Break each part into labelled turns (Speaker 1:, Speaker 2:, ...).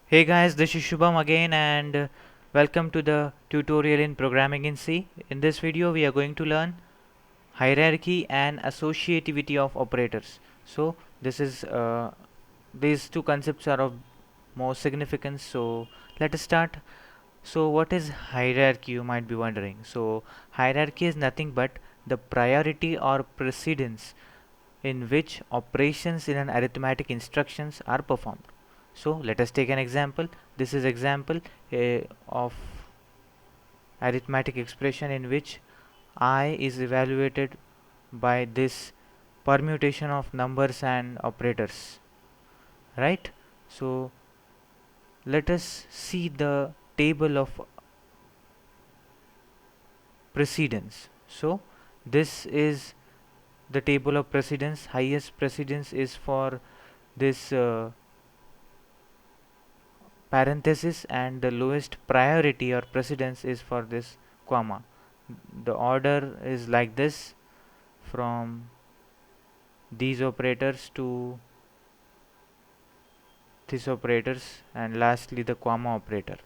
Speaker 1: Hey guys, this is Shubham again and welcome to the tutorial in programming in C. In this video we are going to learn hierarchy and associativity of operators. So this is these two concepts are of more significance. So let us start. So what is hierarchy, you might be wondering. So hierarchy is nothing but the priority or precedence in which operations in an arithmetic instructions are performed. So let us take an example. This is example of arithmetic expression in which I is evaluated by this permutation of numbers and operators, right? So let us see the table of precedence. So this is the table of precedence. Highest precedence is for this parenthesis and the lowest priority or precedence is for this comma. The order is like this from these operators to these operators and lastly the comma operator.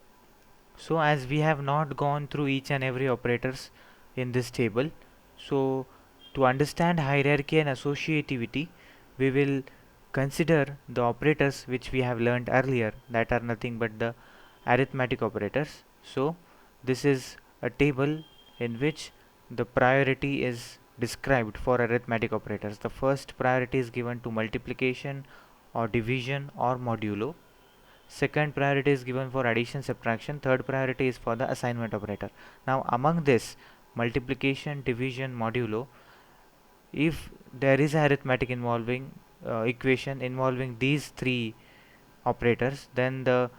Speaker 1: So as we have not gone through each and every operators in this table, so to understand hierarchy and associativity we will consider the operators which we have learned earlier, that are nothing but the arithmetic operators. So this is a table in which the priority is described for arithmetic operators. The first priority is given to multiplication or division or modulo. Second priority is given for addition, subtraction. Third priority is for the assignment operator. Now among this multiplication, division, modulo, if there is arithmetic involving equation involving these three operators, then the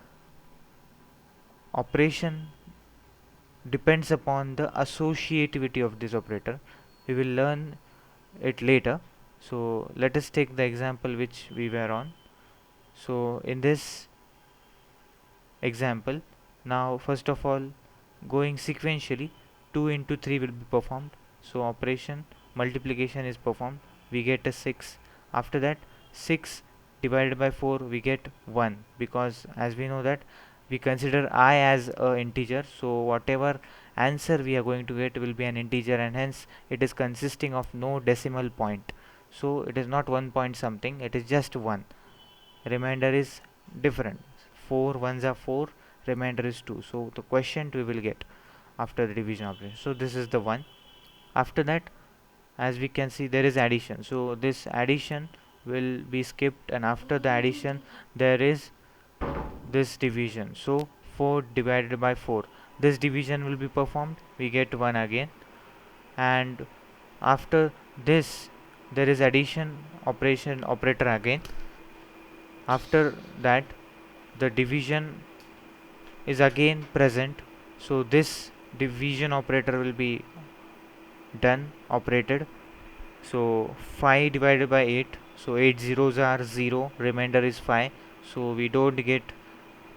Speaker 1: operation depends upon the associativity of this operator. We will learn it later. So let us take the example which we were on. So in this example, now first of all, going sequentially, 2 into 3 will be performed. So operation multiplication is performed, we get a 6. After that 6 divided by 4 we get 1, because as we know that we consider I as a integer, so whatever answer we are going to get will be an integer, and hence it is consisting of no decimal point. So it is not 1 point something, it is just 1. Remainder is different. 4 ones are 4, remainder is 2. So the quotient we will get after the division operation. So this is the one. After that, as we can see, there is addition. So this addition will be skipped, and after the addition there is this division. So 4 divided by 4, this division will be performed, we get 1 again. And after this there is addition operation operator again. After that the division is again present, so this division operator will be done, operated. So 5 divided by 8, so 8 zeros are 0, remainder is 5, so we don't get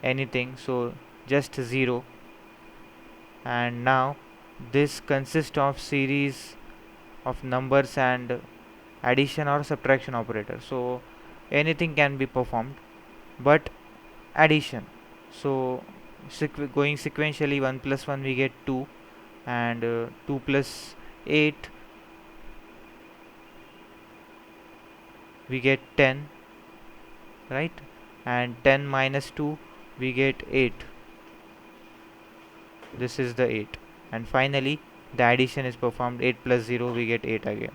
Speaker 1: anything, so just 0. And now this consists of series of numbers and addition or subtraction operator, so anything can be performed but addition. So going sequentially, 1 plus 1 we get 2, and 2 plus 8 we get 10, right? And 10 minus 2 we get 8, this is the 8. And finally the addition is performed, 8 plus 0 we get 8 again.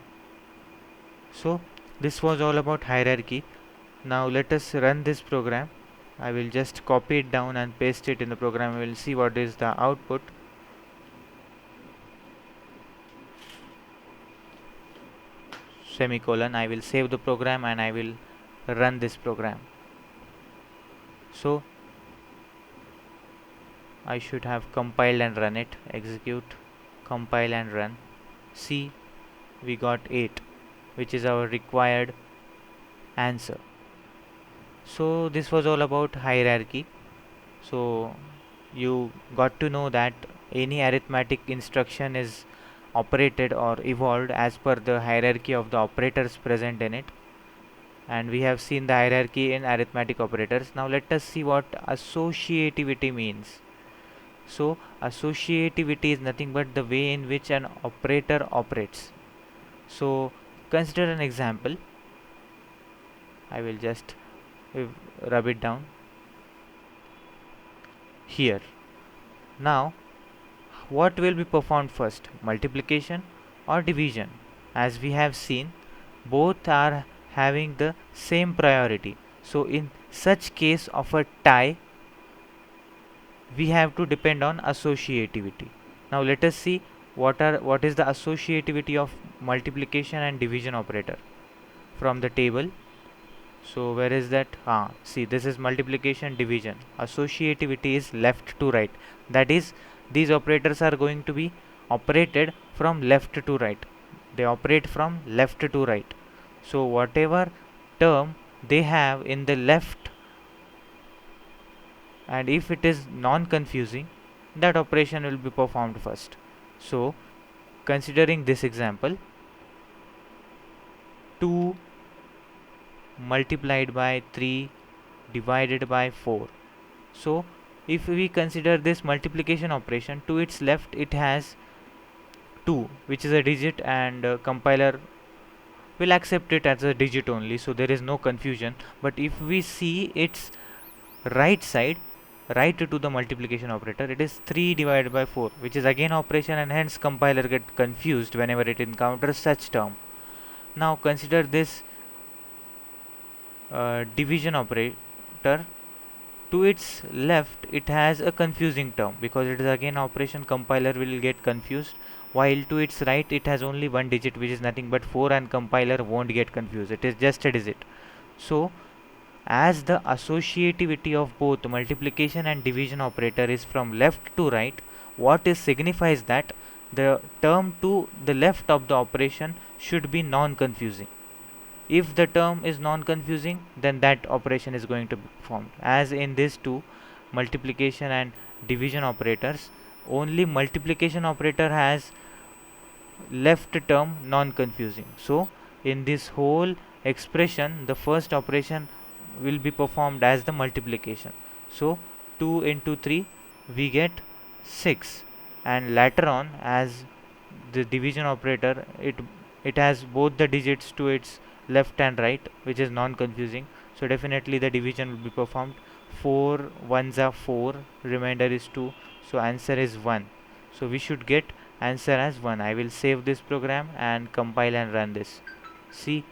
Speaker 1: So this was all about hierarchy. Now let us run this program. I will just copy it down and paste it in the program. We will see what is the output. Semicolon. I will save the program and I will run this program. So I should have compiled and run it. Execute, compile and run. See, we got 8, which is our required answer. So this was all about hierarchy. So you got to know that any arithmetic instruction is operated or evolved as per the hierarchy of the operators present in it. and we have seen the hierarchy in arithmetic operators. Now let us see what associativity means. So associativity is nothing but the way in which an operator operates. So consider an example. I will just rub it down here. Now what will be performed first, multiplication or division? As we have seen, both are having the same priority. So in such case of a tie, we have to depend on associativity. Now let us see what is the associativity of multiplication and division operator from the table. So where is that? See, this is multiplication, division. Associativity is left to right. That is, these operators are going to be operated from left to right. They operate from left to right. So whatever term they have in the left, and if it is non-confusing, that operation will be performed first. So considering this example, 2 multiplied by 3 divided by 4. So if we consider this multiplication operation, to its left it has 2, which is a digit, and compiler will accept it as a digit only, so there is no confusion. But if we see its right side, right to the multiplication operator, it is 3 divided by 4, which is again operation, and hence compiler get confused whenever it encounters such term. Now consider this division operator. To its left it has a confusing term because it is again operation, compiler will get confused, while to its right it has only one digit, which is nothing but 4, and compiler won't get confused, it is just a digit. So as the associativity of both multiplication and division operator is from left to right, what is signifies that the term to the left of the operation should be non-confusing. If the term is non-confusing, then that operation is going to be performed. As in these two multiplication and division operators, only multiplication operator has left term non-confusing. So in this whole expression, the first operation will be performed as the multiplication. So 2 into 3 we get 6, and later on, as the division operator, it has both the digits to its left and right, which is non-confusing, so definitely the division will be performed. 4 ones are 4, remainder is 2, so answer is 1. So we should get answer as 1. I will save this program and compile and run this. See,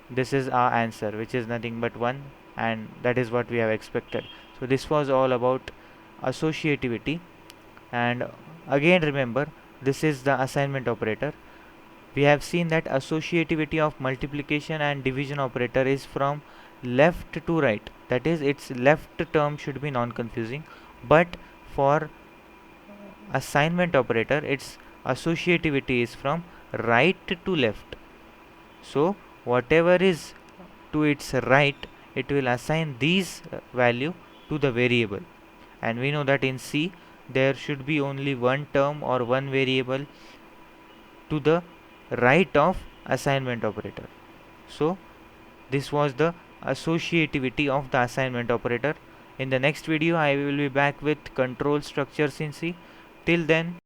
Speaker 1: this is our answer, which is nothing but 1, and that is what we have expected. So this was all about associativity. And again remember, this is the assignment operator. We have seen that associativity of multiplication and division operator is from left to right, that is, its left term should be non-confusing, but for assignment operator its associativity is from right to left. So whatever is to its right, it will assign these value to the variable, and we know that in C there should be only one term or one variable to the right of assignment operator. So this was the associativity of the assignment operator. In the next video I will be back with control structures in C. Till then,